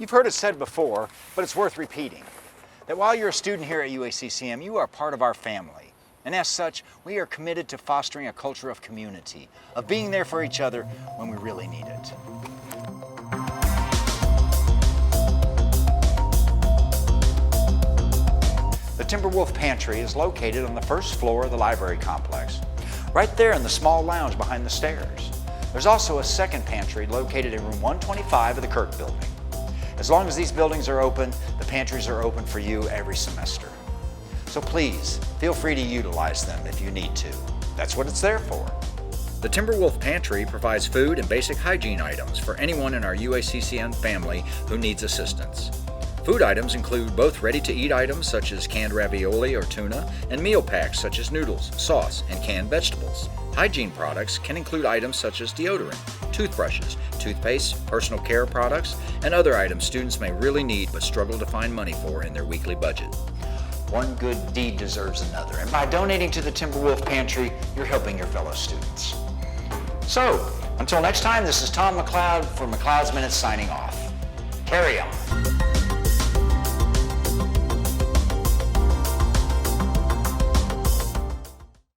You've heard it said before, but it's worth repeating, that while you're a student here at UACCM, you are part of our family. And as such, we are committed to fostering a culture of community, of being there for each other when we really need it. The Timberwolf Pantry is located on the first floor of the library complex, right there in the small lounge behind the stairs. There's also a second pantry located in room 125 of the Kirk building. As long as these buildings are open, the pantries are open for you every semester. So please, feel free to utilize them if you need to. That's what it's there for. The Timberwolf Pantry provides food and basic hygiene items for anyone in our UACCM family who needs assistance. Food items include both ready-to-eat items such as canned ravioli or tuna, and meal packs such as noodles, sauce, and canned vegetables. Hygiene products can include items such as deodorant, toothbrushes, toothpaste, personal care products, and other items students may really need but struggle to find money for in their weekly budget. One good deed deserves another, and by donating to the Timberwolf Pantry, you're helping your fellow students. So, until next time, this is Tom McLeod for McLeod's Minutes signing off. Carry on.